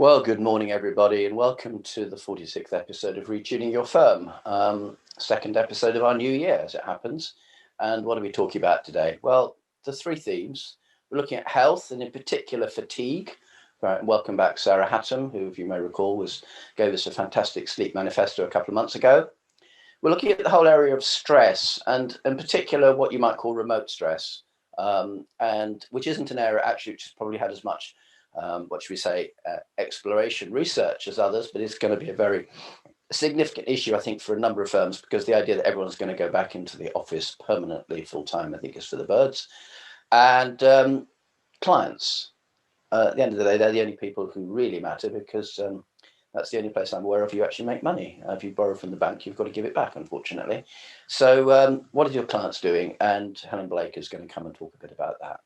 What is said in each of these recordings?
Well, good morning, everybody, and welcome to the 46th episode of Retuning Your Firm. Second episode of our new year, as it happens. And what are we talking about today? Well, the three themes. We're looking at health, and in particular, fatigue. Right, welcome back, Sarah Hattam, who, if you may recall, gave us a fantastic sleep manifesto a couple of months ago. We're looking at the whole area of stress, and in particular, what you might call remote stress, and which isn't an area actually which has probably had as much what should we say, exploration research as others, but it's going to be a very significant issue, I think, for a number of firms, because the idea that everyone's going to go back into the office permanently full time, I think, is for the birds. And clients, at the end of the day, they're the only people who really matter, because that's the only place I'm aware of you actually make money. If you borrow from the bank, you've got to give it back, unfortunately. So what are your clients doing? And Helen Blake is going to come and talk a bit about that.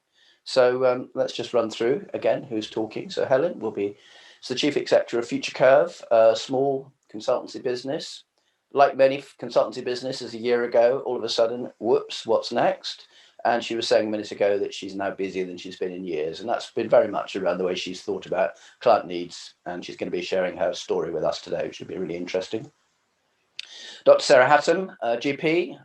So let's just run through again who's talking. So Helen will be the chief executive of Future Curve, a small consultancy business. Like many consultancy businesses a year ago, all of a sudden, whoops, what's next? And she was saying a minute ago that she's now busier than she's been in years. And that's been very much around the way she's thought about client needs. And she's going to be sharing her story with us today, which should be really interesting. Dr. Sarah Hattam, GP,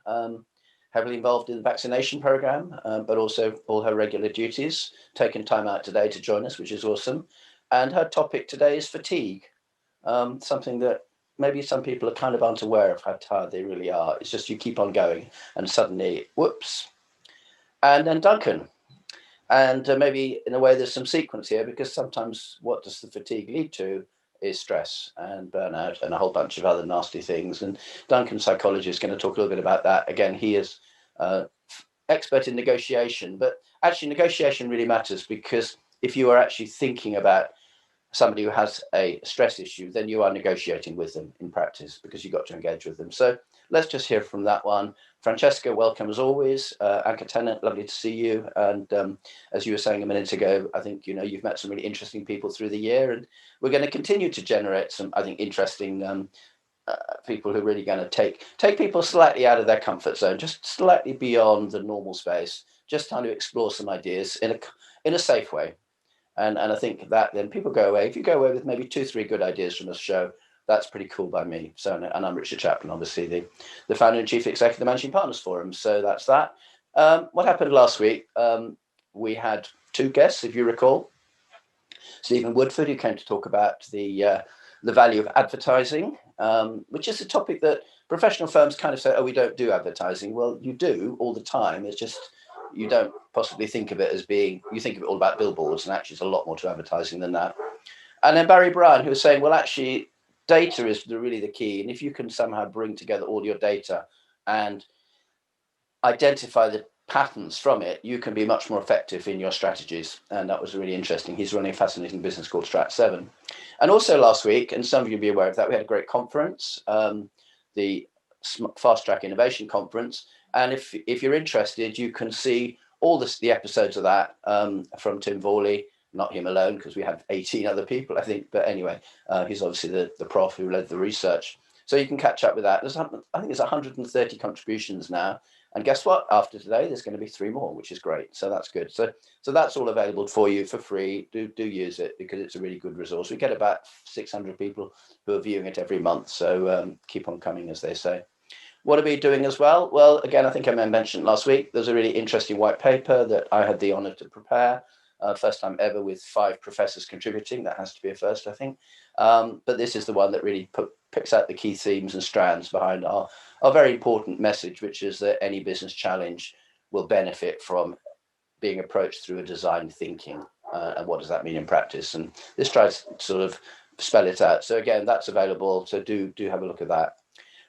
heavily involved in the vaccination program, but also all her regular duties, taking time out today to join us, which is awesome. And her topic today is fatigue, something that maybe some people are kind of aren't aware of how tired they really are. It's just you keep on going and suddenly, whoops. And then Duncan. And maybe in a way there's some sequence here, because sometimes what does the fatigue lead to is stress and burnout and a whole bunch of other nasty things. And Duncan, psychologist, is going to talk a little bit about that. Again, he is expert in negotiation, but actually negotiation really matters, because if you are actually thinking about somebody who has a stress issue, then you are negotiating with them in practice, because you've got to engage with them. So let's just hear from that one. Francesca, welcome as always. Anchor tenant, lovely to see you. And as you were saying a minute ago, I think you've met some really interesting people through the year, and we're going to continue to generate some, I think, interesting people who are really going to take people slightly out of their comfort zone, just slightly beyond the normal space, just trying to explore some ideas in a safe way. And I think that then people go away. If you go away with maybe 2-3 good ideas from this show, that's pretty cool by me. So, and I'm Richard Chaplin, obviously the founder and chief executive of the Managing Partners Forum. So that's that. What happened last week? We had two guests, if you recall. Stephen Woodford, who came to talk about the value of advertising, which is a topic that professional firms kind of say, oh, we don't do advertising. Well, you do all the time. It's just you don't possibly think of it as being, you think of it all about billboards, and actually there's a lot more to advertising than that. And then Barry Bryan, who was saying, well, actually, data is really the key. And if you can somehow bring together all your data and identify the patterns from it, you can be much more effective in your strategies. And that was really interesting. He's running a fascinating business called Strat7. And also last week, and some of you will be aware of that, we had a great conference, the Fast Track Innovation Conference. And if you're interested, you can see all the episodes of that from Tim Vorley, not him alone, because we had 18 other people, I think. But anyway, he's obviously the prof who led the research. So you can catch up with that. I think there's 130 contributions now. And guess what? After today, there's going to be 3 more, which is great. So that's good. So that's all available for you for free. Do use it, because it's a really good resource. We get about 600 people who are viewing it every month. So keep on coming, as they say. What are we doing as well? Well, again, I think I mentioned last week, there's a really interesting white paper that I had the honor to prepare. First time ever with 5 professors contributing. That has to be a first, I think. But this is the one that really picks out the key themes and strands behind our very important message, which is that any business challenge will benefit from being approached through a design thinking. And what does that mean in practice? And this tries to sort of spell it out. So again, that's available. So do have a look at that.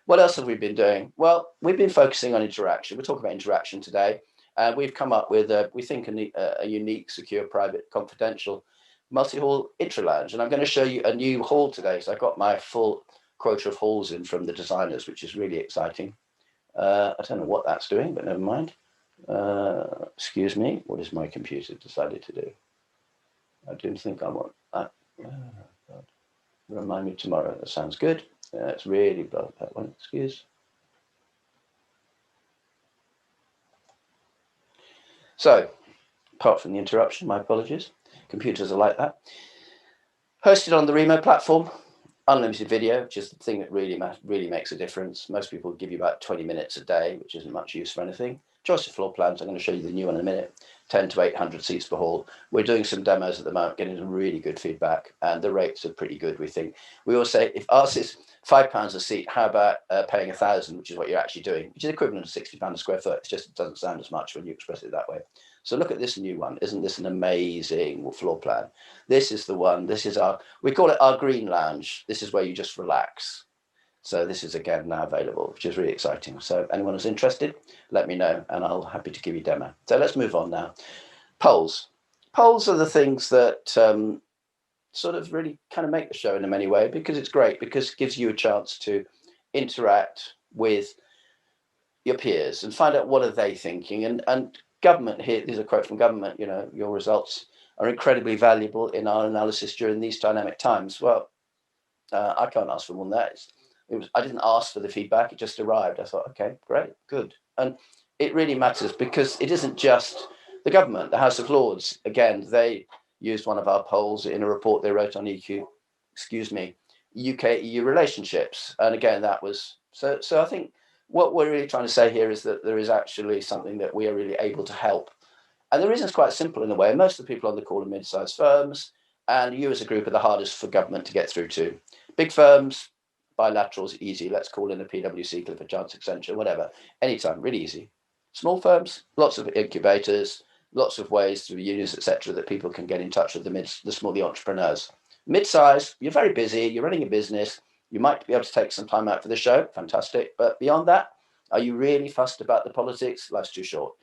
What else have we been doing? Well, we've been focusing on interaction. We're talking about interaction today. We've come up with, we think, a unique, secure, private, confidential, multi-hall intra-lounge. And I'm going to show you a new hall today. So I got my full quota of halls in from the designers, which is really exciting. I don't know what that's doing, but never mind. Excuse me. What has my computer decided to do? I didn't think I want that. God. Remind me tomorrow. That sounds good. It's really bad, that one. Excuse. So, apart from the interruption, my apologies. Computers are like that. Hosted on the Remo platform, unlimited video, which is the thing that really makes a difference. Most people give you about 20 minutes a day, which isn't much use for anything. Choice of floor plans, I'm going to show you the new one in a minute. 10 to 800 seats per hall. We're doing some demos at the moment, getting some really good feedback, and the rates are pretty good, we think. We always say, if ours is £5 a seat, how about paying 1,000, which is what you're actually doing, which is equivalent to £60 a square foot. It doesn't sound as much when you express it that way. So look at this new one. Isn't this an amazing floor plan? This is the one. This is we call it our green lounge. This is where you just relax. So this is again now available, which is really exciting. So anyone who's interested, let me know and I'll be happy to give you a demo. So let's move on now. Polls. Polls are the things that sort of really kind of make the show in a many ways, because it's great, because it gives you a chance to interact with your peers and find out what are they thinking. And government here, there's a quote from government, your results are incredibly valuable in our analysis during these dynamic times. Well, I can't ask for more than that. I didn't ask for the feedback, it just arrived. I thought, okay, great, good. And it really matters, because it isn't just the government. The House of Lords, again, they used one of our polls in a report they wrote on UK-EU relationships. And again, that was, so I think what we're really trying to say here is that there is actually something that we are really able to help. And the reason is quite simple in a way. Most of the people on the call are mid-sized firms, and you as a group are the hardest for government to get through to. Big firms, bilaterals, easy. Let's call in a PwC, Clifford Chance, Accenture, whatever. Anytime, really easy. Small firms, lots of incubators, lots of ways through unions, etc., that people can get in touch with the entrepreneurs. Mid-size, you're very busy, you're running a business, you might be able to take some time out for the show, fantastic. But beyond that, are you really fussed about the politics? Life's too short,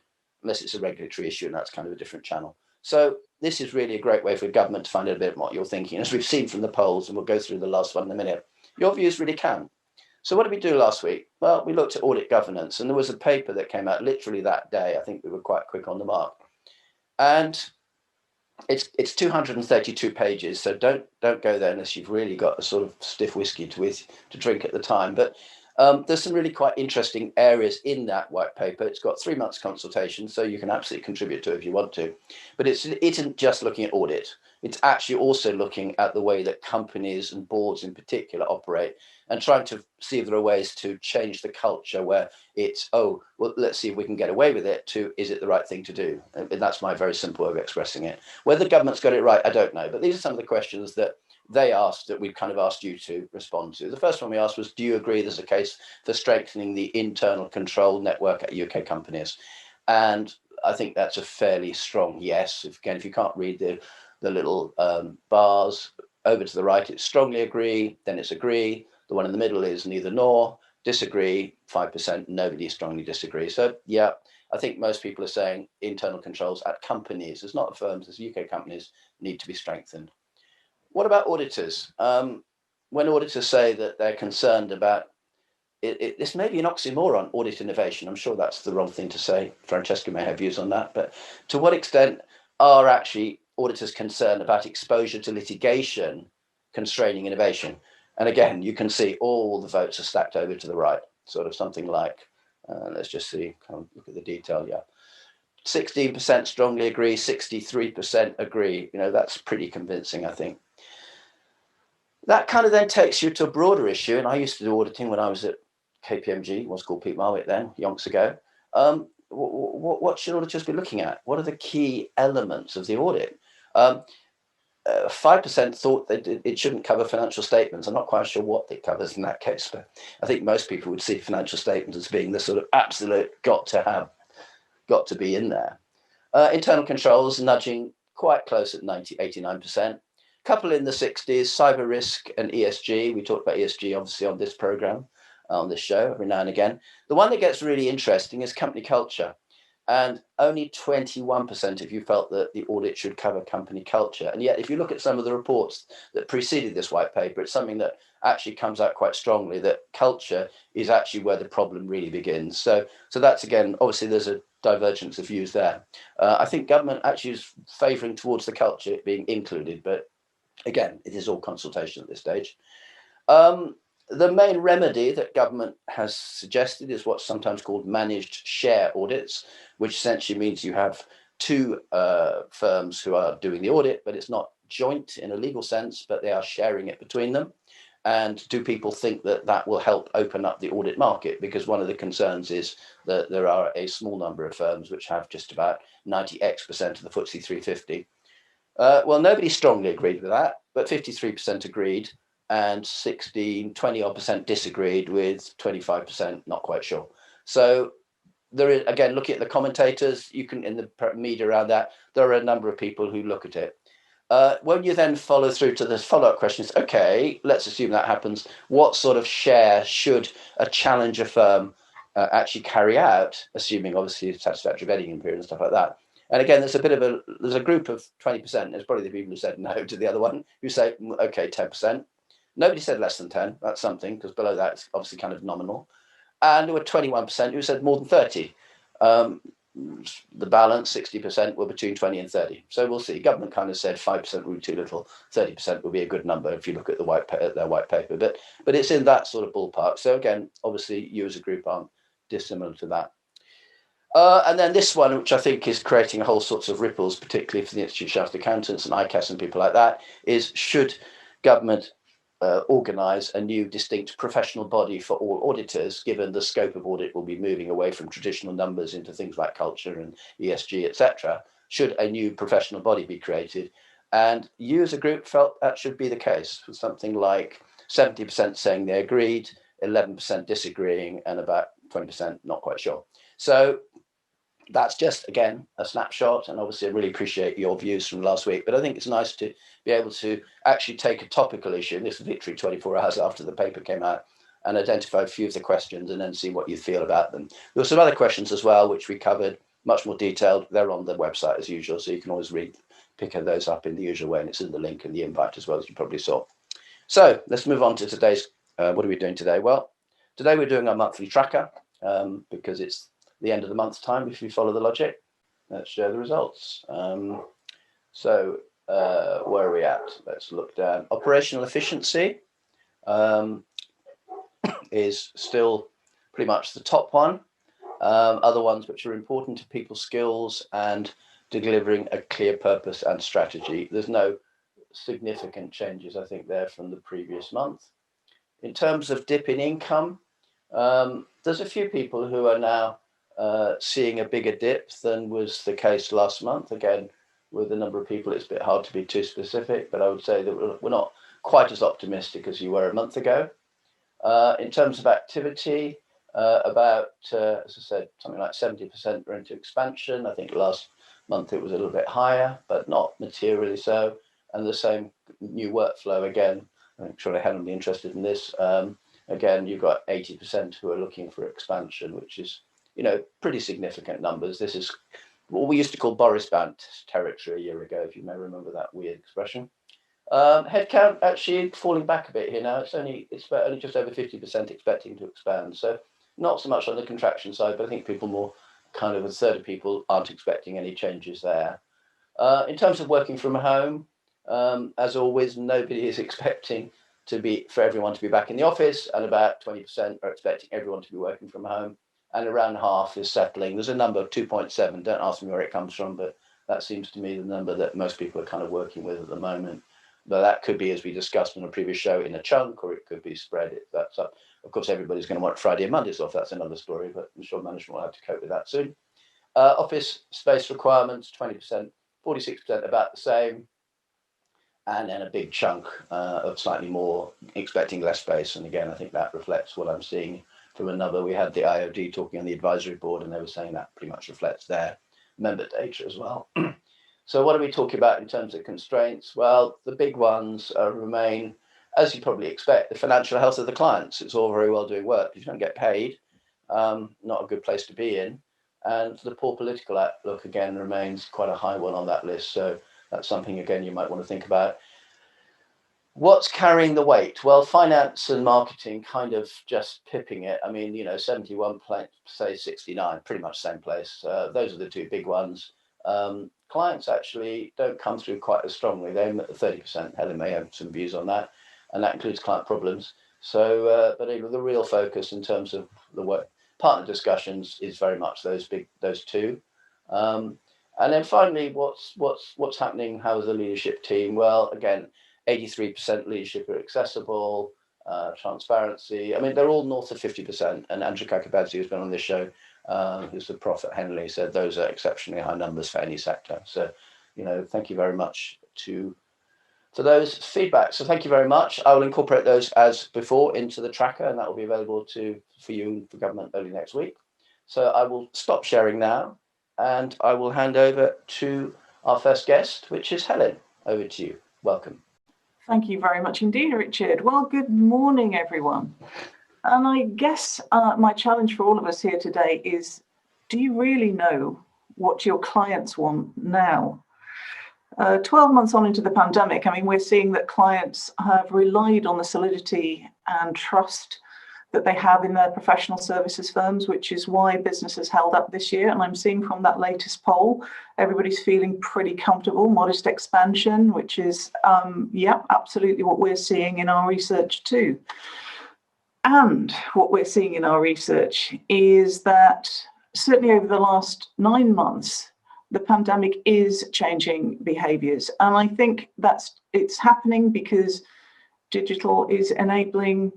unless it's a regulatory issue, and that's kind of a different channel. So this is really a great way for government to find out a bit what you're thinking. As we've seen from the polls, and we'll go through the last one in a minute, your views really can. So what did we do last week? Well, we looked at audit governance, and there was a paper that came out literally that day. I think we were quite quick on the mark. And it's 232 pages, so don't go there unless you've really got a sort of stiff whiskey to drink at the time. But there's some really quite interesting areas in that white paper. It's got 3 months consultation, so you can absolutely contribute to it if you want to. But it isn't just looking at audit. It's actually also looking at the way that companies and boards in particular operate, and trying to see if there are ways to change the culture where it's, oh, well, let's see if we can get away with it, to, is it the right thing to do? And that's my very simple way of expressing it. Whether the government's got it right, I don't know. But these are some of the questions that they asked that we've kind of asked you to respond to. The first one we asked was, do you agree there's a case for strengthening the internal control network at UK companies? And I think that's a fairly strong yes. If you can't read the little bars over to the right, it's strongly agree, then it's agree. The one in the middle is neither nor, disagree, 5%, nobody strongly disagrees. So yeah, I think most people are saying internal controls at companies, it's not firms, it's UK companies, need to be strengthened. What about auditors? When auditors say that they're concerned about this may be an oxymoron, audit innovation. I'm sure that's the wrong thing to say. Francesca may have views on that, but to what extent are actually auditors concerned about exposure to litigation constraining innovation? And again, you can see all the votes are stacked over to the right, sort of something like, let's just see, look at the detail, yeah. 16% strongly agree, 63% agree. That's pretty convincing, I think. That kind of then takes you to a broader issue, and I used to do auditing when I was at KPMG, it was called Pete Marwick then, yonks ago. What should auditors be looking at? What are the key elements of the audit? 5% thought that it shouldn't cover financial statements. I'm not quite sure what it covers in that case, but I think most people would see financial statements as being the sort of absolute got to be in there. Internal controls nudging quite close at 89%. Couple in the 60s, cyber risk and ESG. We talked about ESG obviously on this program, on this show every now and again. The one that gets really interesting is company culture. And only 21% of you felt that the audit should cover company culture. And yet, if you look at some of the reports that preceded this white paper, it's something that actually comes out quite strongly, that culture is actually where the problem really begins. So that's, again, obviously there's a divergence of views there. I think government actually is favouring towards the culture being included, but again, it is all consultation at this stage. The main remedy that government has suggested is what's sometimes called managed share audits, which essentially means you have two firms who are doing the audit, but it's not joint in a legal sense, but they are sharing it between them. And do people think that that will help open up the audit market? Because one of the concerns is that there are a small number of firms which have just about 90% of the FTSE 350. Well, nobody strongly agreed with that, but 53% agreed, and 20% disagreed, with 25% not quite sure. So there is, again, looking at the commentators, you can, in the media around that, there are a number of people who look at it. When you then follow through to the follow-up questions, okay, let's assume that happens. What sort of share should a challenger firm actually carry out, assuming obviously satisfactory vetting period and stuff like that? And again, there's a group of 20%. There's probably the people who said no to the other one, who say, okay, 10%. Nobody said less than 10. That's something, because below that it's obviously kind of nominal. And there were 21% who said more than 30. The balance, 60%, were between 20 and 30. So we'll see. Government kind of said 5% would be too little, 30% would be a good number if you look at their white paper. But it's in that sort of ballpark. So again, obviously, you as a group aren't dissimilar to that. And then this one, which I think is creating a whole sorts of ripples, particularly for the Institute of Chartered Accountants and ICAS and people like that, is should government organise a new distinct professional body for all auditors, given the scope of audit will be moving away from traditional numbers into things like culture and ESG, etc. Should a new professional body be created? And you as a group felt that should be the case, with something like 70% saying they agreed, 11% disagreeing, and about 20% not quite sure. So that's just, again, a snapshot, and obviously I really appreciate your views from last week, but I think it's nice to be able to actually take a topical issue, and this is literally 24 hours after the paper came out, and identify a few of the questions and then see what you feel about them. There were some other questions as well, which we covered, much more detailed. They're on the website as usual, so you can always pick those up in the usual way, and it's in the link and the invite as well, as you probably saw. So let's move on to today's, what are we doing today? Well, today we're doing our monthly tracker, because it's the end of the month's time, if you follow the logic. Let's share the results. So where are we at? Let's look down. Operational efficiency is still pretty much the top one. Other ones which are important to people's skills and delivering a clear purpose and strategy. There's no significant changes, I think, there from the previous month. In terms of dip in income, there's a few people who are now seeing a bigger dip than was the case last month. Again, with the number of people, it's a bit hard to be too specific, but I would say that we're not quite as optimistic as you were a month ago. In terms of activity, about, as I said, something like 70% were into expansion. I think last month it was a little bit higher, but not materially so. And the same new workflow again. I'm sure Helen will be interested in this. Again, you've got 80% who are looking for expansion, which is, pretty significant numbers. This is what we used to call Boris Bant territory a year ago, if you may remember that weird expression. Headcount actually falling back a bit here now. It's only just over 50% expecting to expand. So not so much on the contraction side, but I think people more kind of a third of people aren't expecting any changes there. In terms of working from home, as always, nobody is expecting for everyone to be back in the office, and about 20% are expecting everyone to be working from home, and around half is settling. There's a number of 2.7. Don't ask me where it comes from, but that seems to me the number that most people are kind of working with at the moment. But that could be, as we discussed on a previous show, in a chunk, or it could be spread. That's up. Of course, everybody's going to want Friday and Mondays off. That's another story, but I'm sure management will have to cope with that soon. Office space requirements, 20%, 46% about the same. And then a big chunk of slightly more expecting less space. And again, I think that reflects what I'm seeing from another. We had the IOD talking on the advisory board, and they were saying that pretty much reflects their member data as well. So what are we talking about in terms of constraints? Well, the big ones remain, as you probably expect, the financial health of the clients. It's all very well doing work. If you don't get paid, not a good place to be in. And the poor political outlook, again, remains quite a high one on that list. So that's something, again, you might want to think about. What's carrying the weight? Well, finance and marketing kind of just pipping it. I mean, 71, say 69, pretty much same place. Those are the two big ones. Clients actually don't come through quite as strongly. They're at 30%. Helen may have some views on that, and that includes client problems. So, but the real focus in terms of the work partner discussions is very much those two. And then finally, what's happening? How is the leadership team? Well, again, 83% leadership are accessible, transparency. I mean, they're all north of 50%. And Andrew Kakabadze, who's been on this show, who's the prof at Henley, said those are exceptionally high numbers for any sector. So, thank you very much for those feedbacks. So thank you very much. I will incorporate those as before into the tracker, and that will be available for you and for government early next week. So I will stop sharing now, and I will hand over to our first guest, which is Helen. Over to you. Welcome. Thank you very much indeed, Richard. Well, good morning, everyone. And I guess my challenge for all of us here today is, do you really know what your clients want now? 12 months on into the pandemic, I mean, we're seeing that clients have relied on the solidity and trust that they have in their professional services firms, which is why business has held up this year. And I'm seeing from that latest poll, everybody's feeling pretty comfortable, modest expansion, which is, absolutely what we're seeing in our research too. And what we're seeing in our research is that certainly over the last 9 months, the pandemic is changing behaviors. And I think it's happening because digital is enabling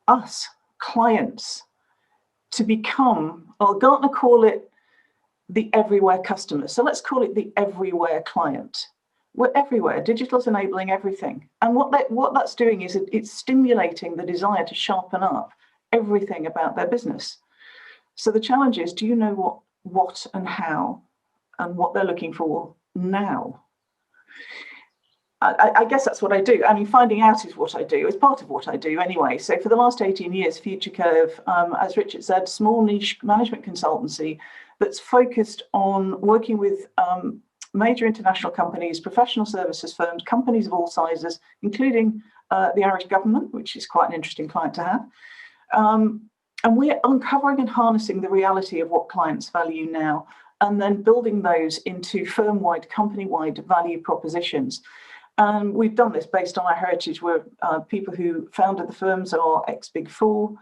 us, clients, to become, or Gartner call it the everywhere customer. So let's call it the everywhere client. We're everywhere. Digital's enabling everything. And what that's doing is it's stimulating the desire to sharpen up everything about their business. So the challenge is, do you know what and how and what they're looking for now? I guess that's what I do. I mean, finding out is what I do. It's part of what I do anyway. So for the last 18 years, Future Curve, as Richard said, small niche management consultancy that's focused on working with major international companies, professional services firms, companies of all sizes, including the Irish government, which is quite an interesting client to have. And we're uncovering and harnessing the reality of what clients value now, and then building those into firm-wide, company-wide value propositions. And we've done this based on our heritage. We're people who founded the firms are ex-Big Four.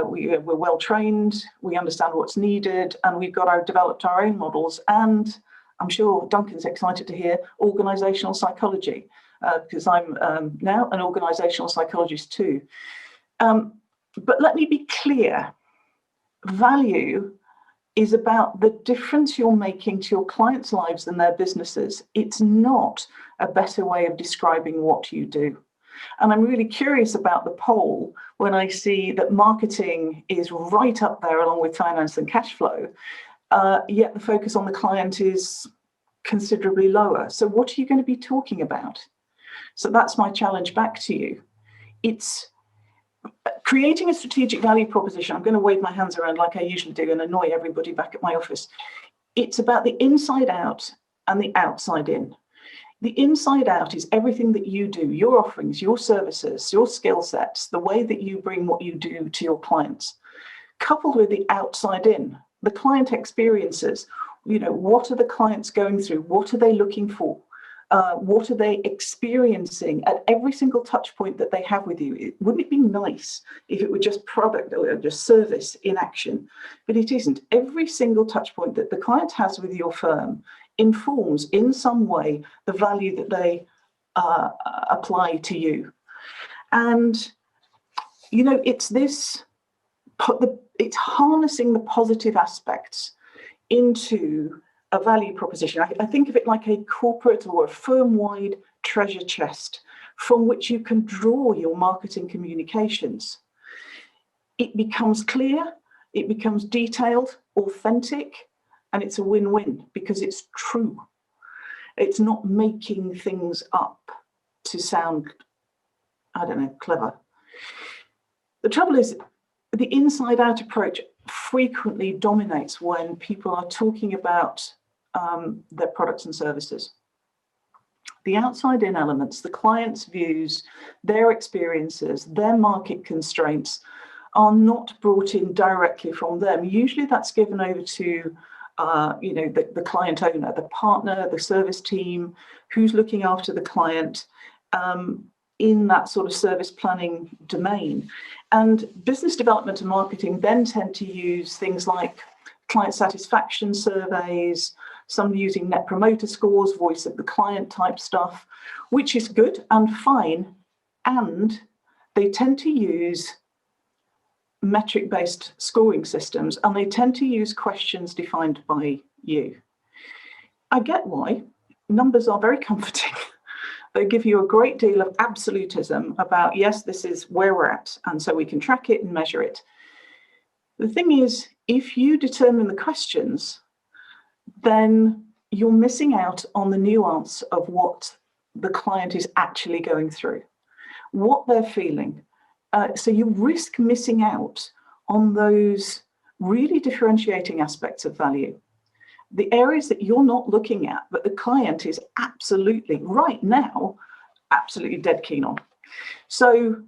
We're well trained. We understand what's needed, and we've developed our own models. And I'm sure Duncan's excited to hear organizational psychology, because I'm now an organizational psychologist too. But let me be clear. Value is about the difference you're making to your clients' lives and their businesses. It's not a better way of describing what you do. And I'm really curious about the poll when I see that marketing is right up there along with finance and cash flow, yet the focus on the client is considerably lower. So what are you going to be talking about? So that's my challenge back to you. It's creating a strategic value proposition. I'm going to wave my hands around like I usually do and annoy everybody back at my office. It's about the inside out and the outside in. The inside out is everything that you do, your offerings, your services, your skill sets, the way that you bring what you do to your clients, coupled with the outside in, the client experiences. What are the clients going through? What are they looking for? What are they experiencing at every single touch point that they have with you? Wouldn't it be nice if it were just product or just service in action? But it isn't. Every single touch point that the client has with your firm informs in some way the value that they apply to you. And, it's harnessing the positive aspects into a value proposition. I think of it like a corporate or a firm-wide treasure chest from which you can draw your marketing communications. It becomes clear, it becomes detailed, authentic, and it's a win-win because it's true. It's not making things up to sound, clever. The trouble is, the inside-out approach frequently dominates when people are talking about their products and services. The outside-in elements, the client's views, their experiences, their market constraints are not brought in directly from them. Usually that's given over to the client owner, the partner, the service team, who's looking after the client in that sort of service planning domain. And business development and marketing then tend to use things like client satisfaction surveys, some using net promoter scores, voice of the client type stuff, which is good and fine. And they tend to use metric-based scoring systems, and they tend to use questions defined by you. I get why. Numbers are very comforting. They give you a great deal of absolutism about, yes, this is where we're at, and so we can track it and measure it. The thing is, if you determine the questions, then you're missing out on the nuance of what the client is actually going through, what they're feeling. So you risk missing out on those really differentiating aspects of value. The areas that you're not looking at, but the client is absolutely, right now, absolutely dead keen on. So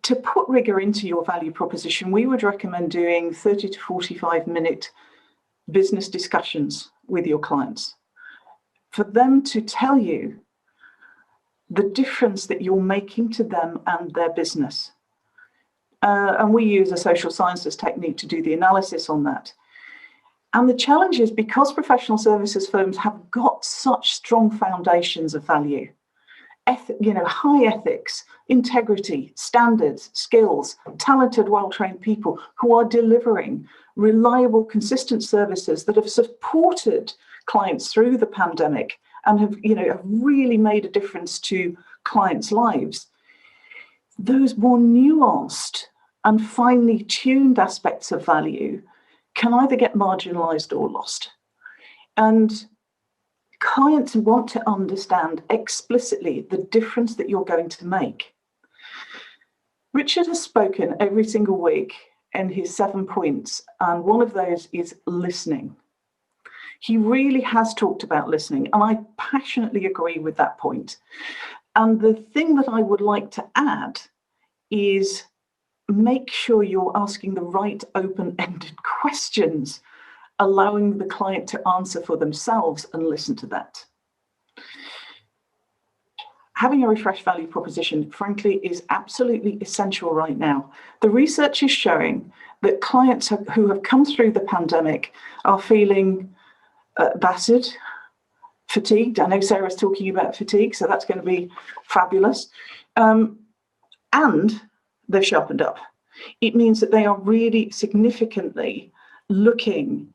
to put rigor into your value proposition, we would recommend doing 30 to 45-minute business discussions with your clients for them to tell you the difference that you're making to them and their business. And we use a social sciences technique to do the analysis on that. And the challenge is, because professional services firms have got such strong foundations of value, high ethics, integrity, standards, skills, talented, well-trained people who are delivering reliable, consistent services that have supported clients through the pandemic and have really made a difference to clients' lives. Those more nuanced and finely tuned aspects of value can either get marginalized or lost. And clients want to understand explicitly the difference that you're going to make. Richard has spoken every single week in his 7 points, and one of those is listening. He really has talked about listening, and I passionately agree with that point. And the thing that I would like to add is make sure you're asking the right open-ended questions, allowing the client to answer for themselves and listen to that. Having a refreshed value proposition, frankly, is absolutely essential right now. The research is showing that clients who have come through the pandemic are feeling battered, fatigued. I know Sarah's talking about fatigue, so that's going to be fabulous. And they've sharpened up. It means that they are really significantly looking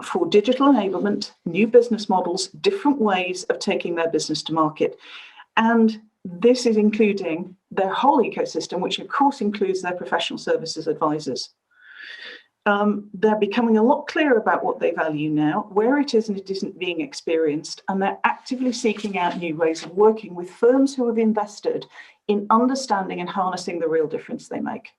for digital enablement, new business models, different ways of taking their business to market. And this is including their whole ecosystem, which of course includes their professional services advisors. They're becoming a lot clearer about what they value now, where it is and it isn't being experienced, and they're actively seeking out new ways of working with firms who have invested in understanding and harnessing the real difference they make.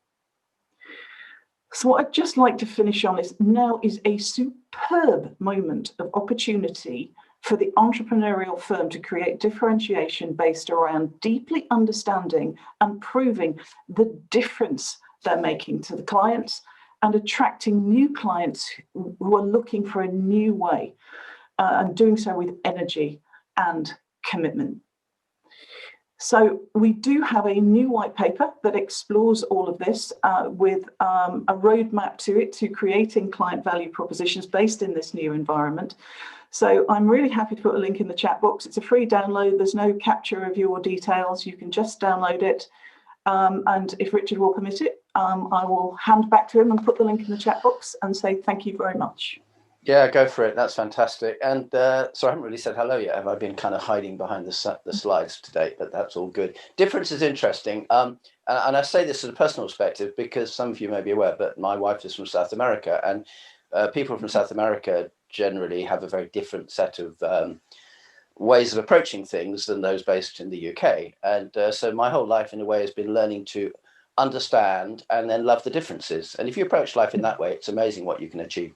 So what I'd just like to finish on is, now is a superb moment of opportunity for the entrepreneurial firm to create differentiation based around deeply understanding and proving the difference they're making to the clients and attracting new clients who are looking for a new way and doing so with energy and commitment. So we do have a new white paper that explores all of this with a roadmap to it, to creating client value propositions based in this new environment. So I'm really happy to put a link in the chat box. It's a free download. There's no capture of your details. You can just download it. And if Richard will permit it, I will hand back to him and put the link in the chat box and say thank you very much. Yeah, go for it. That's fantastic. And so I haven't really said hello yet. Have I been kind of hiding behind the slides today? But that's all good. Difference is interesting. And I say this as a personal perspective because some of you may be aware, but my wife is from South America, and people from South America generally have a very different set of ways of approaching things than those based in the UK. And so my whole life, in a way, has been learning to understand and then love the differences. And if you approach life in that way, it's amazing what you can achieve.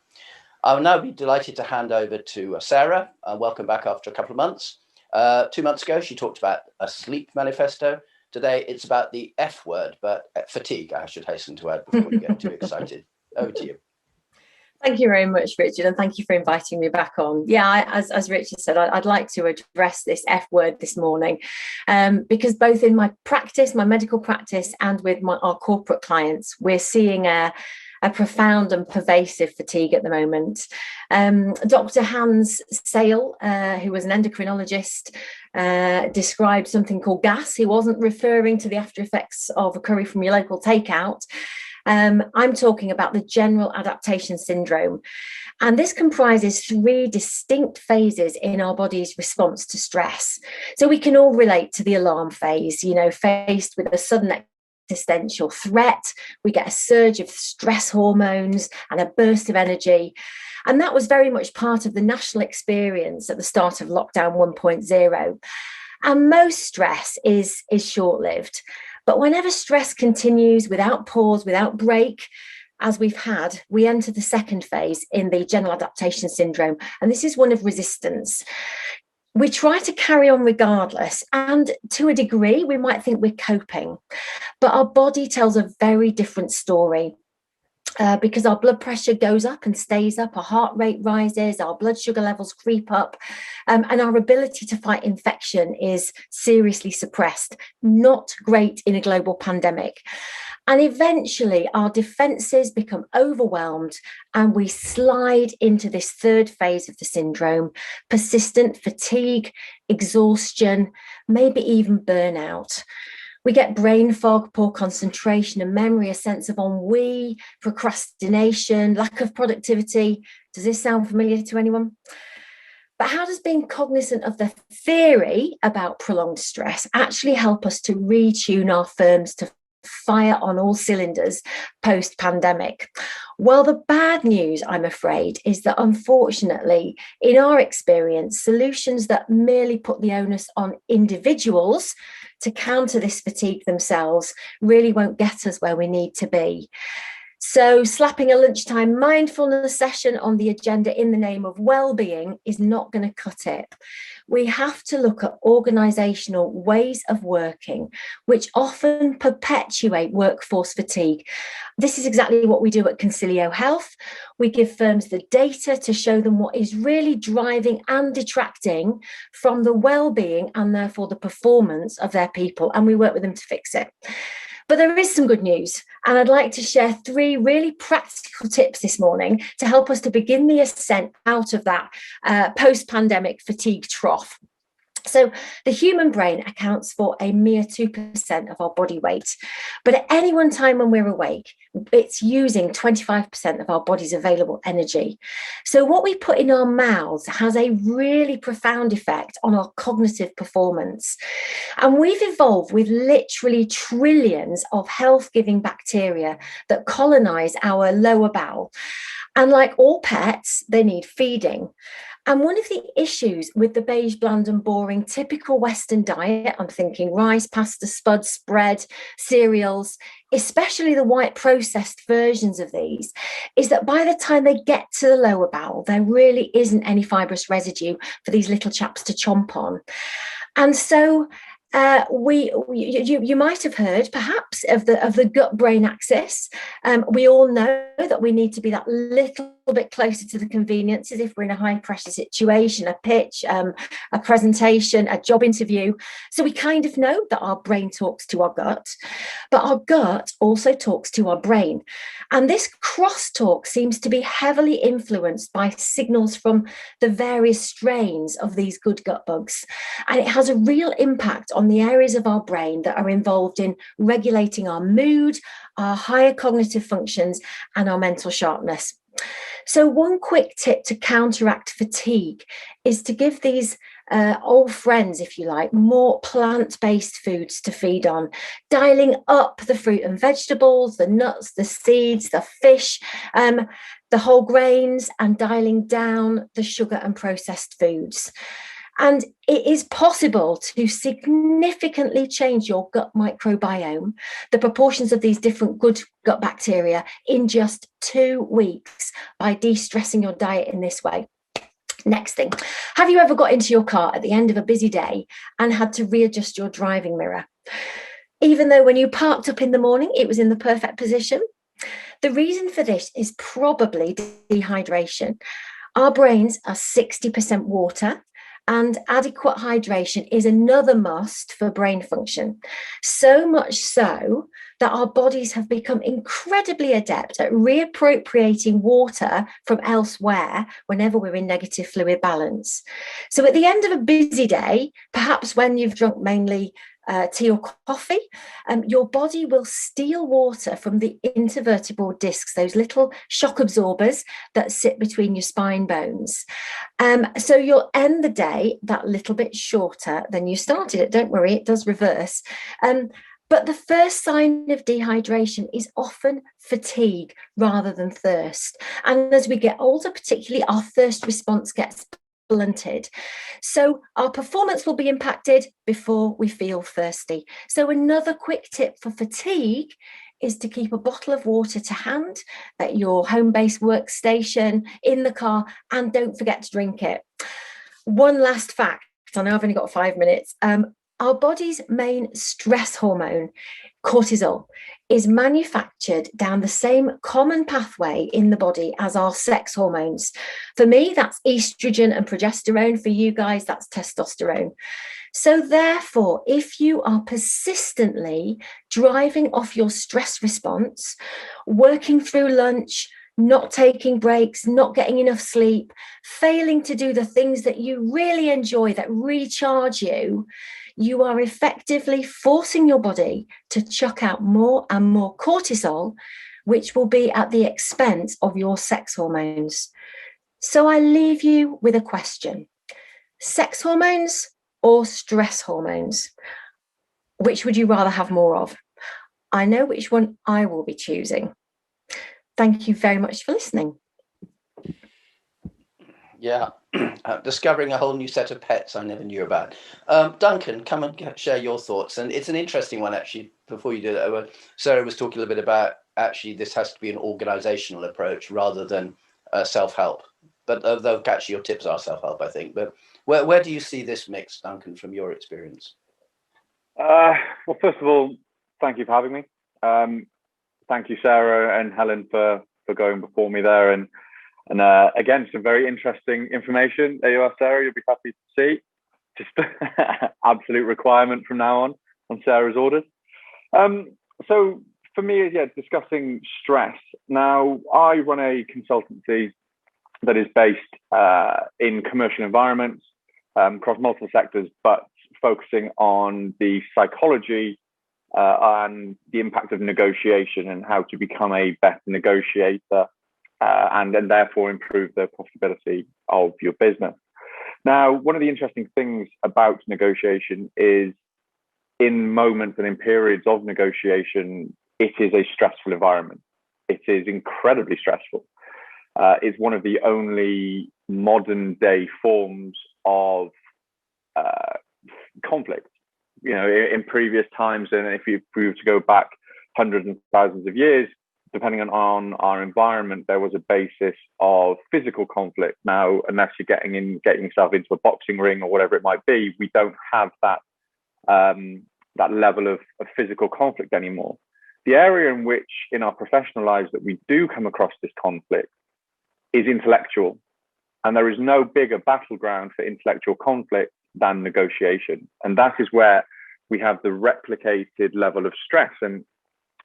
I'll now be delighted to hand over to Sarah. Welcome back after a couple of months. 2 months ago, she talked about a sleep manifesto. Today, it's about the F word, but fatigue, I should hasten to add before you get too excited. Over to you. Thank you very much, Richard, and thank you for inviting me back on. Yeah, as Richard said, I'd like to address this F word this morning because both in my practice, my medical practice, and with our corporate clients, we're seeing a a profound and pervasive fatigue at the moment. Dr. Hans Sale, who was an endocrinologist, described something called gas. He wasn't referring to the after effects of a curry from your local takeout. I'm talking about the general adaptation syndrome. And this comprises 3 distinct phases in our body's response to stress. So we can all relate to the alarm phase, faced with a sudden existential threat, we get a surge of stress hormones and a burst of energy. And that was very much part of the national experience at the start of lockdown 1.0. And most stress is short-lived. But whenever stress continues without pause, without break, as we've had, we enter the second phase in the general adaptation syndrome. And this is one of resistance. We try to carry on regardless, and to a degree, we might think we're coping, but our body tells a very different story. Because our blood pressure goes up and stays up, our heart rate rises, our blood sugar levels creep up, and our ability to fight infection is seriously suppressed. Not great in a global pandemic. And eventually our defences become overwhelmed and we slide into this third phase of the syndrome: persistent fatigue, exhaustion, maybe even burnout. We get brain fog, poor concentration and memory, a sense of ennui, procrastination, lack of productivity. Does this sound familiar to anyone? But how does being cognizant of the theory about prolonged stress actually help us to retune our firms to fire on all cylinders post-pandemic? Well, the bad news, I'm afraid, is that unfortunately, in our experience, solutions that merely put the onus on individuals to counter this fatigue themselves really won't get us where we need to be. So slapping a lunchtime mindfulness session on the agenda in the name of well-being is not going to cut it. We have to look at organisational ways of working, which often perpetuate workforce fatigue. This is exactly what we do at Concilio Health. We give firms the data to show them what is really driving and detracting from the well-being and therefore the performance of their people, and we work with them to fix it. But there is some good news, and I'd like to share 3 really practical tips this morning to help us to begin the ascent out of that post-pandemic fatigue trough. So the human brain accounts for a mere 2% of our body weight, but at any one time when we're awake, it's using 25% of our body's available energy. So what we put in our mouths has a really profound effect on our cognitive performance. And we've evolved with literally trillions of health-giving bacteria that colonize our lower bowel. And like all pets, they need feeding. And one of the issues with the beige, bland and boring typical Western diet, I'm thinking rice, pasta, spuds, bread, cereals, especially the white processed versions of these, is that by the time they get to the lower bowel, there really isn't any fibrous residue for these little chaps to chomp on. And so you might have heard perhaps of the gut-brain axis. We all know that we need to be that little bit closer to the conveniences if we're in a high-pressure situation, a pitch, a presentation, a job interview. So we kind of know that our brain talks to our gut, but our gut also talks to our brain. And this crosstalk seems to be heavily influenced by signals from the various strains of these good gut bugs. And it has a real impact on the areas of our brain that are involved in regulating our mood, our higher cognitive functions, and our mental sharpness. So one quick tip to counteract fatigue is to give these old friends, if you like, more plant-based foods to feed on, dialing up the fruit and vegetables, the nuts, the seeds, the fish, the whole grains, and dialing down the sugar and processed foods. And it is possible to significantly change your gut microbiome, the proportions of these different good gut bacteria, in just 2 weeks by de-stressing your diet in this way. Next thing, have you ever got into your car at the end of a busy day and had to readjust your driving mirror? Even though when you parked up in the morning, it was in the perfect position? The reason for this is probably dehydration. Our brains are 60% water, And adequate hydration is another must for brain function. So much so that our bodies have become incredibly adept at reappropriating water from elsewhere whenever we're in negative fluid balance. So at the end of a busy day, perhaps when you've drunk mainly tea or coffee, your body will steal water from the intervertebral discs, those little shock absorbers that sit between your spine bones. So you'll end the day that little bit shorter than you started it. Don't worry, it does reverse. But the first sign of dehydration is often fatigue rather than thirst. And as we get older, particularly, our thirst response gets blunted. So our performance will be impacted before we feel thirsty. So another quick tip for fatigue is to keep a bottle of water to hand at your home-based workstation, in the car, and don't forget to drink it. One last fact, I know I've only got 5 minutes. Our body's main stress hormone, cortisol, is manufactured down the same common pathway in the body as our sex hormones. For me, that's estrogen and progesterone. For you guys, that's testosterone. So therefore, if you are persistently driving off your stress response, working through lunch, not taking breaks, not getting enough sleep, failing to do the things that you really enjoy, that recharge you, you are effectively forcing your body to chuck out more and more cortisol, which will be at the expense of your sex hormones. So I leave you with a question. Sex hormones or stress hormones? Which would you rather have more of? I know which one I will be choosing. Thank you very much for listening. Yeah, discovering a whole new set of pets I never knew about. Duncan, come and share your thoughts. And it's an interesting one, actually, before you do that. Sarah was talking a little bit about, actually, this has to be an organizational approach rather than self-help. But though actually your tips are self-help, I think. But where do you see this mix, Duncan, from your experience? Well, first of all, thank you for having me. Thank you, Sarah and Helen, for going before me there. And again, some very interesting information. There you are, Sarah. You'll be happy to see. Just absolute requirement from now on Sarah's orders. So for me, yeah, discussing stress. Now, I run a consultancy that is based in commercial environments across multiple sectors, but focusing on the psychology and the impact of negotiation and how to become a better negotiator. And then therefore improve the profitability of your business. Now, one of the interesting things about negotiation is in moments and in periods of negotiation, it is a stressful environment. It is incredibly stressful. It's one of the only modern day forms of conflict. You know, in previous times, and if we were to go back hundreds and thousands of years, depending on our environment, there was a basis of physical conflict. Now, unless you're getting yourself into a boxing ring or whatever it might be, we don't have that that level of physical conflict anymore. The area in which, in our professional lives, that we do come across this conflict is intellectual, and there is no bigger battleground for intellectual conflict than negotiation, and that is where we have the replicated level of stress. And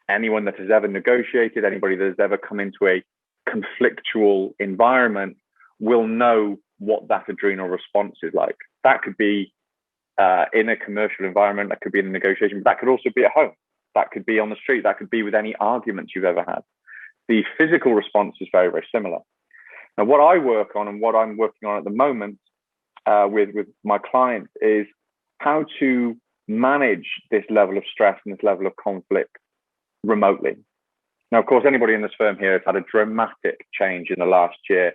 anyone that has ever negotiated, anybody that has ever come into a conflictual environment will know what that adrenal response is like. That could be in a commercial environment, that could be in a negotiation, but that could also be at home. That could be on the street. That could be with any arguments you've ever had. The physical response is very, very similar. Now, what I work on and what I'm working on at the moment with my clients is how to manage this level of stress and this level of conflict remotely. Now, of course, anybody in this firm here has had a dramatic change in the last year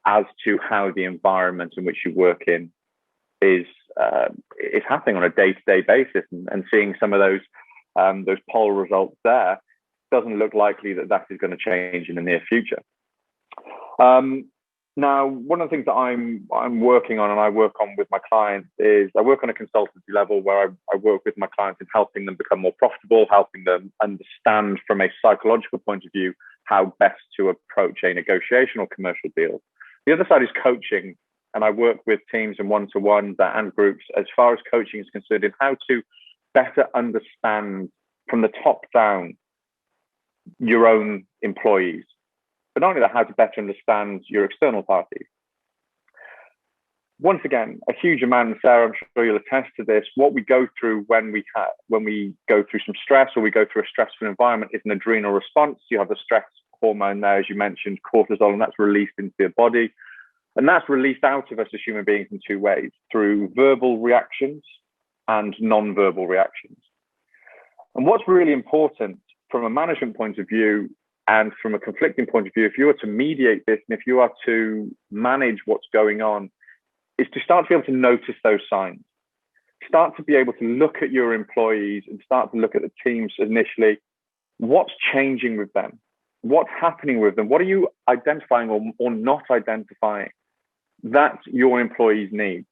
as to how the environment in which you work in is happening on a day-to-day basis, and seeing some of those poll results there doesn't look likely that is going to change in the near future. Now, one of the things that I'm working on and I work on with my clients is I work on a consultancy level where I work with my clients in helping them become more profitable, helping them understand from a psychological point of view how best to approach a negotiation or commercial deal. The other side is coaching and I work with teams and one-to-ones and groups as far as coaching is concerned in how to better understand from the top down your own employees, but not only that, how to better understand your external parties. Once again, a huge amount, and Sarah, I'm sure you'll attest to this, what we go through when we go through some stress or we go through a stressful environment is an adrenal response. You have the stress hormone there, as you mentioned, cortisol, and that's released into your body. And that's released out of us as human beings in two ways, through verbal reactions and non-verbal reactions. And what's really important from a management point of view and from a conflicting point of view, if you are to mediate this and if you are to manage what's going on, is to start to be able to notice those signs. Start to be able to look at your employees and start to look at the teams initially. What's changing with them? What's happening with them? What are you identifying or not identifying that your employees need?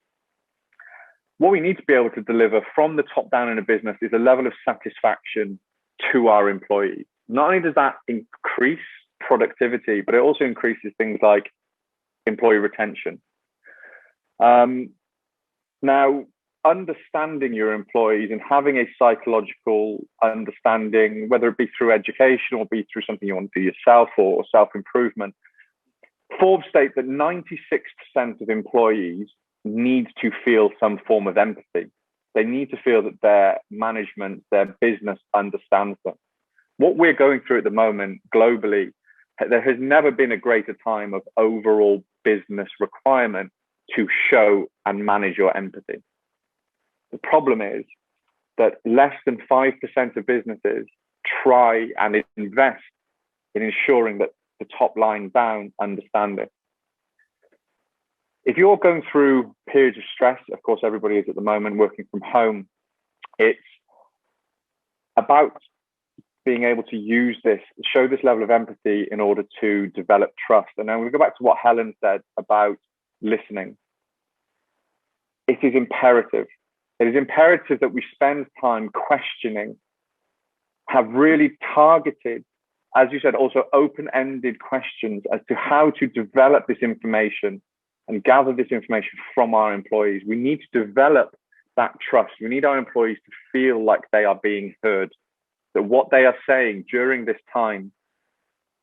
What we need to be able to deliver from the top down in a business is a level of satisfaction to our employees. Not only does that increase productivity, but it also increases things like employee retention. Now, understanding your employees and having a psychological understanding, whether it be through education or be through something you want to do yourself or self-improvement, Forbes state that 96% of employees need to feel some form of empathy. They need to feel that their management, their business understands them. What we're going through at the moment globally, there has never been a greater time of overall business requirement to show and manage your empathy. The problem is that less than 5% of businesses try and invest in ensuring that the top line down understand it. If you're going through periods of stress, of course, everybody is at the moment working from home, it's about being able to use this, show this level of empathy in order to develop trust. And then we go back to what Helen said about listening. It is imperative. It is imperative that we spend time questioning, have really targeted, as you said, also open-ended questions as to how to develop this information and gather this information from our employees. We need to develop that trust. We need our employees to feel like they are being heard, that what they are saying during this time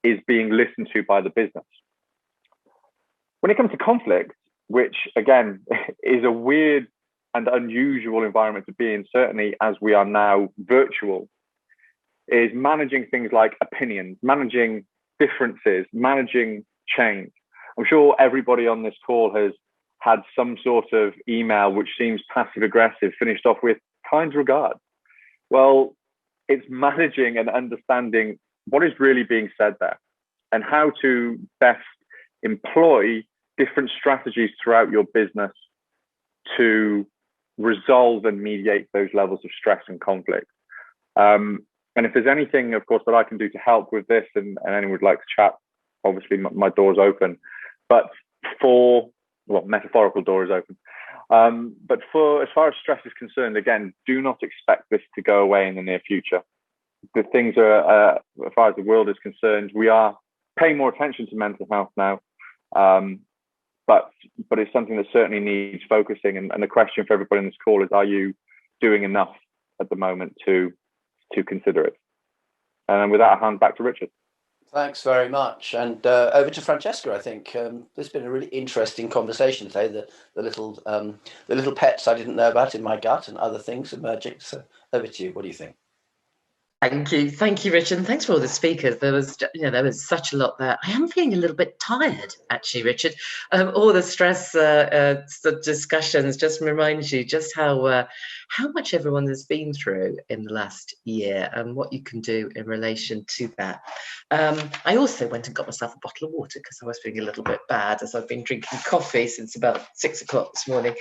is being listened to by the business. When it comes to conflict, which again is a weird and unusual environment to be in, certainly as we are now virtual, is managing things like opinions, managing differences, managing change. I'm sure everybody on this call has had some sort of email which seems passive aggressive, finished off with kind regards. Well, it's managing and understanding what is really being said there and how to best employ different strategies throughout your business to resolve and mediate those levels of stress and conflict. And if there's anything, of course, that I can do to help with this and anyone would like to chat, obviously my door's open. But metaphorical door is open. But as far as stress is concerned, again, do not expect this to go away in the near future. The things are, as far as the world is concerned, we are paying more attention to mental health now. But it's something that certainly needs focusing. And the question for everybody in this call is, are you doing enough at the moment to consider it? And with that, I'll hand back to Richard. Thanks very much. And over to Francesca, I think. There's been a really interesting conversation today. The little pets I didn't know about in my gut and other things emerging. So over to you. What do you think? Thank you, Richard, and thanks for all the speakers. There was such a lot there. I am feeling a little bit tired, actually, Richard. All the stress the discussions just reminds you just how much everyone has been through in the last year and what you can do in relation to that. I also went and got myself a bottle of water because I was feeling a little bit bad as I've been drinking coffee since about 6 o'clock this morning.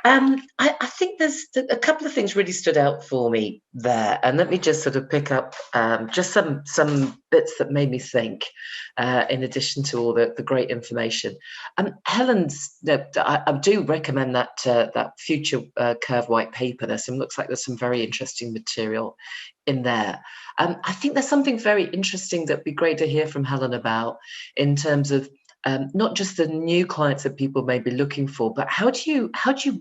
I think there's a couple of things really stood out for me there, and let me just sort of pick up just some bits that made me think in addition to all the great information. Helen's, I do recommend that future curve white paper. Looks like there's some very interesting material in there. I think there's something very interesting that'd be great to hear from Helen about in terms of not just the new clients that people may be looking for, but how do you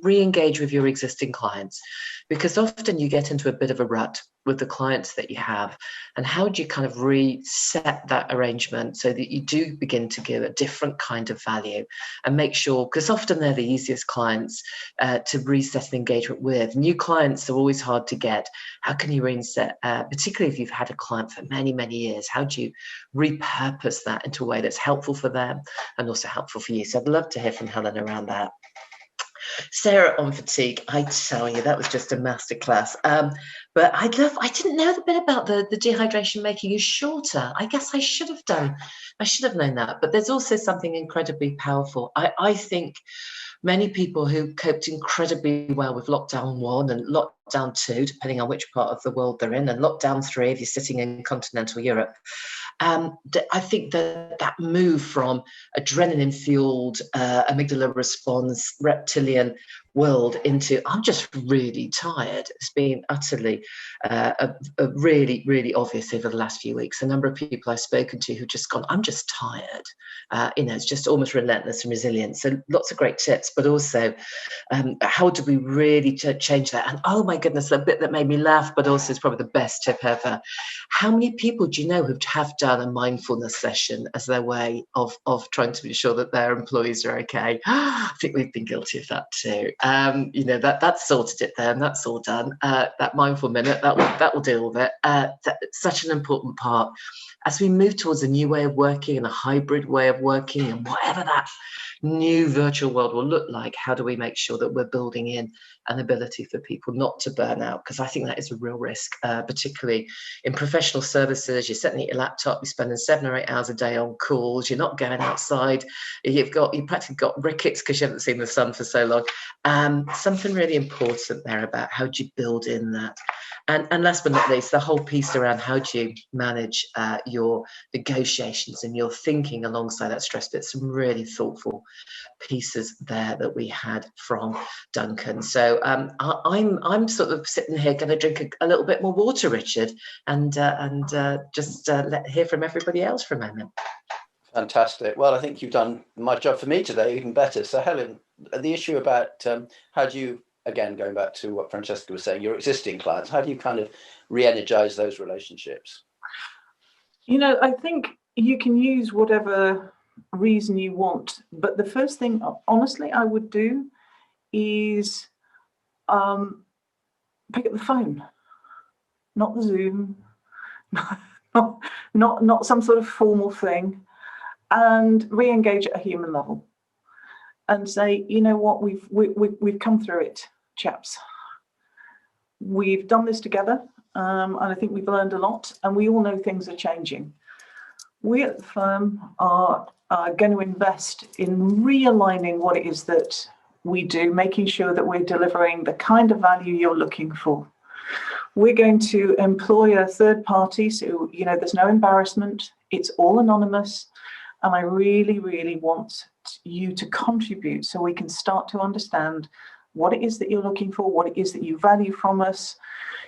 re-engage with your existing clients? Because often you get into a bit of a rut with the clients that you have, and how do you kind of reset that arrangement so that you do begin to give a different kind of value and make sure, because often they're the easiest clients to reset an engagement with. New clients are always hard to get. How can you reset, particularly if you've had a client for many, many years? How do you repurpose that into a way that's helpful for them and also helpful for you? So I'd love to hear from Helen around that. Sarah, on fatigue, I tell you, that was just a masterclass. But I didn't know the bit about the dehydration making you shorter. I guess I should have known that. But there's also something incredibly powerful. I think many people who coped incredibly well with lockdown 1 and lockdown 2, depending on which part of the world they're in, and lockdown 3 if you're sitting in continental Europe, I think that move from adrenaline-fueled amygdala response, reptilian world into I'm just really tired. It's been utterly really, really obvious over the last few weeks. A number of people I've spoken to who've just gone, I'm just tired. It's just almost relentless and resilient. So lots of great tips, but also how do we really change that? And oh my goodness, the bit that made me laugh, but also is probably the best tip ever. How many people do you know who have done a mindfulness session as their way of trying to be sure that their employees are okay? I think we've been guilty of that too. That's sorted it there, and that's all done. That mindful minute, that will deal with it. That's such an important part as we move towards a new way of working and a hybrid way of working, and whatever that new virtual world will look like. How do we make sure that we're building in an ability for people not to burn out? Because I think that is a real risk, particularly in professional services. You're sitting at your laptop, you're spending 7 or 8 hours a day on calls, you're not going outside, you've practically got rickets because you haven't seen the sun for so long. Something really important there about how do you build in that. And last but not least, the whole piece around how do you manage your negotiations and your thinking alongside that stress bit. Some really thoughtful pieces there that we had from Duncan. So I'm sort of sitting here going to drink a little bit more water, Richard, and just hear from everybody else for a moment. Fantastic. Well, I think you've done my job for me today even better. So Helen, the issue about how do you, again, going back to what Francesca was saying, your existing clients, how do you kind of re-energize those relationships? I think you can use whatever reason you want, but the first thing, honestly, I would do is pick up the phone, not the Zoom, not some sort of formal thing, and re-engage at a human level and say, you know what, we've come through it, chaps. We've done this together, and I think we've learned a lot, and we all know things are changing. We at the firm are going to invest in realigning what it is that we do, making sure that we're delivering the kind of value you're looking for. We're going to employ a third party, so there's no embarrassment. It's all anonymous, and I really, really want you to contribute so we can start to understand what it is that you're looking for, what it is that you value from us.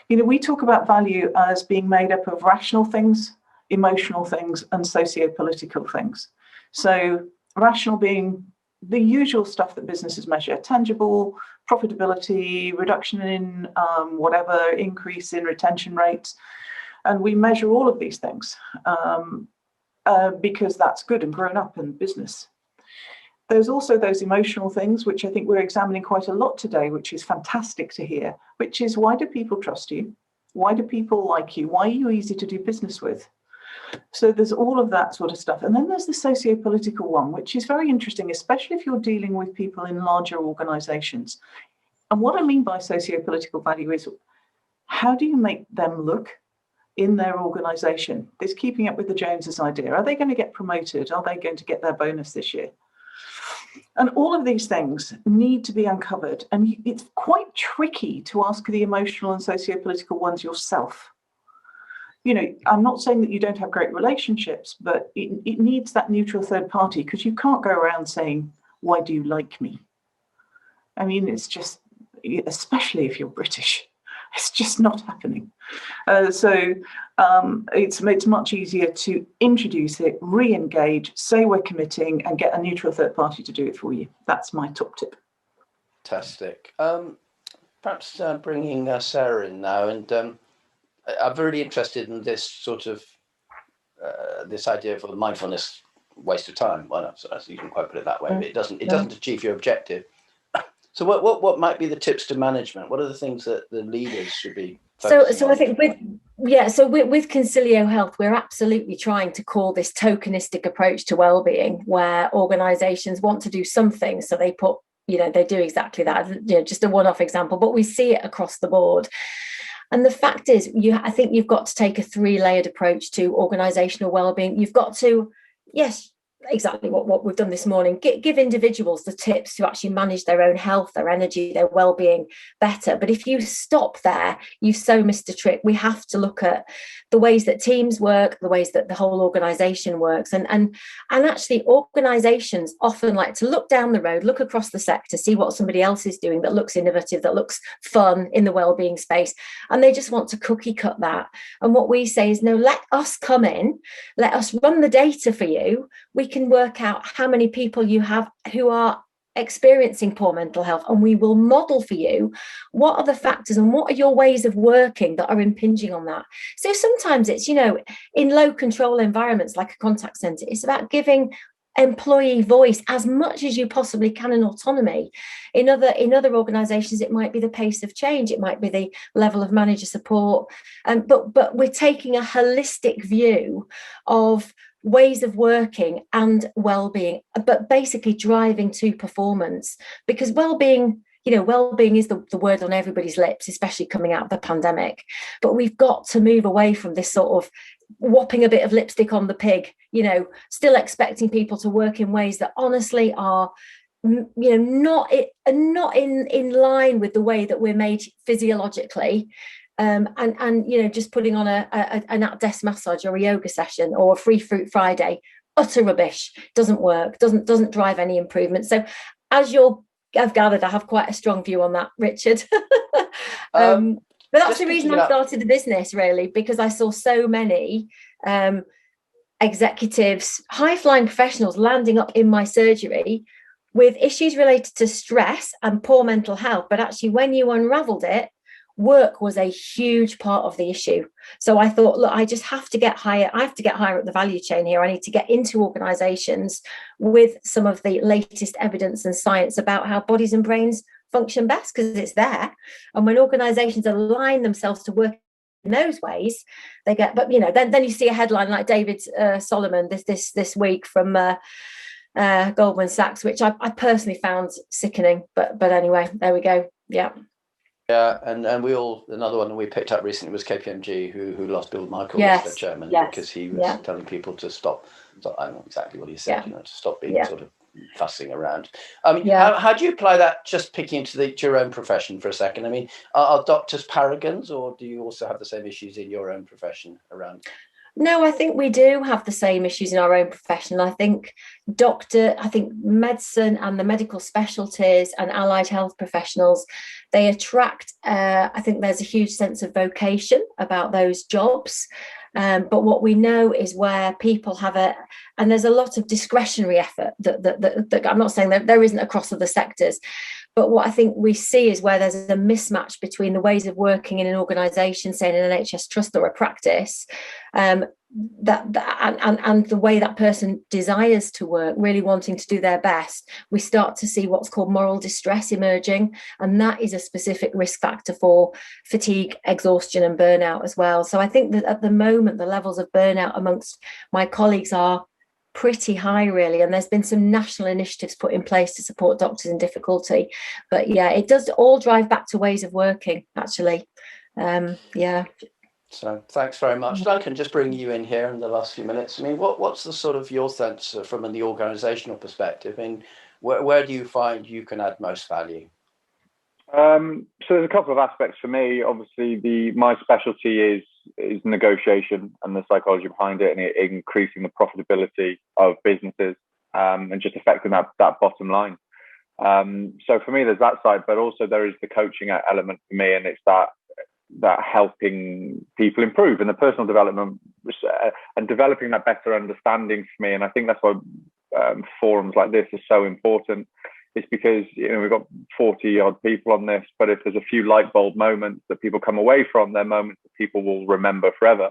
We talk about value as being made up of rational things, emotional things, and socio-political things. So rational being the usual stuff that businesses measure: tangible, profitability, reduction in whatever, increase in retention rates. And we measure all of these things because that's good and grown up in business. There's also those emotional things, which I think we're examining quite a lot today, which is fantastic to hear, which is, why do people trust you? Why do people like you? Why are you easy to do business with? So there's all of that sort of stuff. And then there's the socio-political one, which is very interesting, especially if you're dealing with people in larger organizations. And what I mean by socio-political value is, how do you make them look in their organization? This keeping up with the Joneses idea. Are they going to get promoted? Are they going to get their bonus this year? And all of these things need to be uncovered. And it's quite tricky to ask the emotional and socio-political ones yourself. I'm not saying that you don't have great relationships, but it needs that neutral third party, because you can't go around saying, why do you like me? I mean, it's just, especially if you're British, it's just not happening. It's much easier to introduce it, re-engage, say we're committing, and get a neutral third party to do it for you. That's my top tip. Fantastic. Perhaps bringing Sarah in now, and I'm really interested in this sort of this idea of mindfulness waste of time. Well, no, you can quite put it that way, but it doesn't achieve your objective. So what might be the tips to management? What are the things that the leaders should be focusing on? I think with Concilio Health, we're absolutely trying to call this tokenistic approach to wellbeing, where organisations want to do something, so they put, they do exactly that. Just a one-off example, but we see it across the board. And the fact is, I think you've got to take a three-layered approach to organisational wellbeing. You've got to, yes, exactly what we've done this morning, give individuals the tips to actually manage their own health, their energy, their well-being better. But if you stop there, you've so missed a trick. We have to look at the ways that teams work, the ways that the whole organisation works, and actually organisations often like to look down the road, look across the sector, see what somebody else is doing that looks innovative, that looks fun in the well-being space, and they just want to cookie cut that. And what we say is, no, let us come in, let us run the data for you. We can work out how many people you have who are experiencing poor mental health, and we will model for you what are the factors and what are your ways of working that are impinging on that. So sometimes it's, in low control environments like a contact centre, it's about giving employee voice as much as you possibly can in autonomy. In other organisations, it might be the pace of change, it might be the level of manager support, but we're taking a holistic view of ways of working and well-being, but basically driving to performance, because well-being is the word on everybody's lips, especially coming out of the pandemic. But we've got to move away from this sort of whopping a bit of lipstick on the pig, still expecting people to work in ways that honestly are not in line with the way that we're made physiologically. And just putting on an at-desk massage or a yoga session or a free fruit Friday, utter rubbish, doesn't work, doesn't drive any improvement. So as I've gathered, I have quite a strong view on that, Richard. But that's the reason I started the business, really, because I saw so many executives, high-flying professionals landing up in my surgery with issues related to stress and poor mental health. But actually, when you unravelled it, work was a huge part of the issue. So I thought, look, I just have to get higher. I have to get higher up the value chain here. I need to get into organisations with some of the latest evidence and science about how bodies and brains function best, because it's there. And when organisations align themselves to work in those ways, they get. But then you see a headline like David Solomon this week from Goldman Sachs, which I personally found sickening. But anyway, there we go. Yeah. Yeah, and another one that we picked up recently was KPMG, who lost Bill Michael as their chairman, because he was telling people to stop. I don't know exactly what he said, to stop being sort of fussing around. I mean, how do you apply that, just picking into your own profession for a second? I mean, are doctors paragons, or do you also have the same issues in your own profession around? No, I think we do have the same issues in our own profession. I think medicine and the medical specialties and allied health professionals, they attract, I think there's a huge sense of vocation about those jobs. But what we know is where people have and there's a lot of discretionary effort that I'm not saying that there isn't across other sectors, but what I think we see is where there's a mismatch between the ways of working in an organisation, say in an NHS trust or a practice, and the way that person desires to work, really wanting to do their best. We start to see what's called moral distress emerging, and that is a specific risk factor for fatigue, exhaustion and burnout as well. So I think that at the moment the levels of burnout amongst my colleagues are pretty high, really, and there's been some national initiatives put in place to support doctors in difficulty. But it does all drive back to ways of working, actually. So thanks very much, Duncan. Just bringing you in here in the last few minutes. I mean, what's the sort of your sense from the organisational perspective? I mean, where do you find you can add most value? So there's a couple of aspects for me. Obviously, my specialty is negotiation and the psychology behind it, and increasing the profitability of businesses and just affecting that bottom line. So for me, there's that side, but also there is the coaching element for me, and it's that helping people improve, and the personal development and developing that better understanding for me. And I think that's why forums like this are so important. It's because, you know, we've got 40 odd people on this, but if there's a few light bulb moments that people come away from, they're moments that people will remember forever.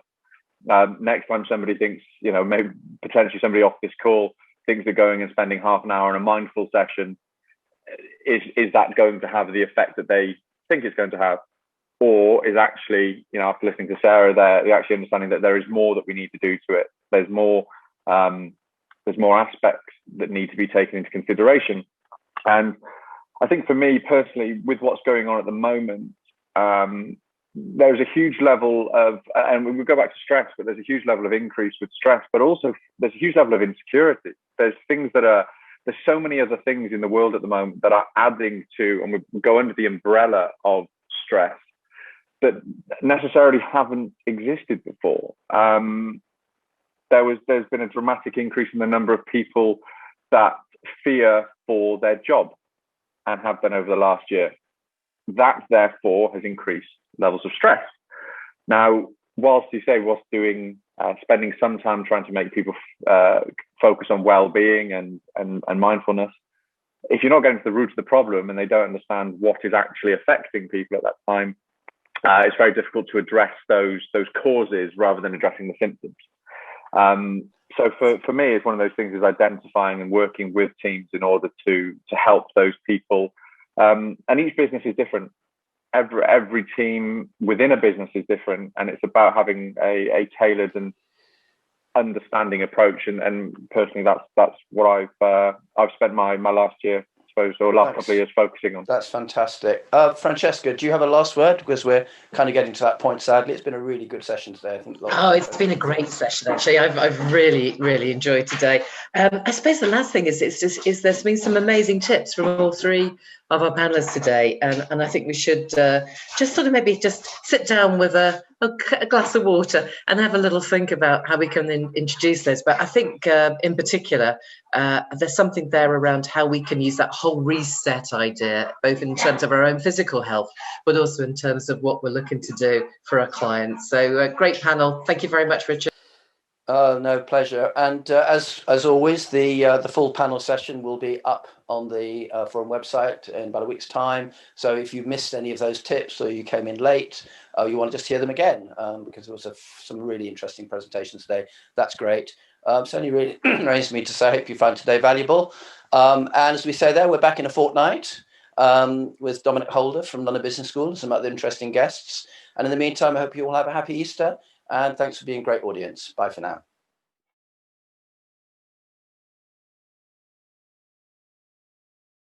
Next time somebody thinks, you know, maybe potentially somebody off this call thinks they're going and spending half an hour on a mindful session, is that going to have the effect that they think it's going to have? Or is actually, you know, after listening to Sarah, they're actually understanding that there is more that we need to do to it. There's more aspects that need to be taken into consideration. And I think for me personally, with what's going on at the moment, there's a huge level of, and we go back to stress, but there's a huge level of increase with stress, but also there's a huge level of insecurity. There's so many other things in the world at the moment that are adding to, and we go under the umbrella of stress, that necessarily haven't existed before. There's been a dramatic increase in the number of people that fear for their job, and have been over the last year. That therefore has increased levels of stress. Now, whilst spending some time trying to make people focus on well-being and mindfulness, if you're not getting to the root of the problem and they don't understand what is actually affecting people at that time, it's very difficult to address those causes rather than addressing the symptoms. So for me, it's one of those things, is identifying and working with teams in order to help those people. And each business is different. Every team within a business is different, and it's about having a tailored and understanding approach. And personally, that's what I've spent my last year, I suppose, or last couple of years focusing on. That's fantastic. Francesca, do you have a last word? Because we're kind of getting to that point, sadly. It's been a really good session today, I think. It's been a great session, actually. I've really, really enjoyed today. I suppose the last thing is there's been some amazing tips from all three of our panelists today, and I think we should just sort of maybe just sit down with a glass of water and have a little think about how we can introduce those. But I think in particular, there's something there around how we can use that whole reset idea, both in terms of our own physical health, but also in terms of what we're looking to do for our clients. So great panel. Thank you very much, Richard. No, pleasure. And as always, the full panel session will be up on the forum website in about a week's time. So if you've missed any of those tips, or you came in late, or you want to just hear them again, because there was some really interesting presentations today, that's great. It's only really raised me to say, I hope you found today valuable. And as we say there, we're back in a fortnight with Dominic Holder from London Business School and some other interesting guests. And in the meantime, I hope you all have a happy Easter. And thanks for being a great audience. Bye for now.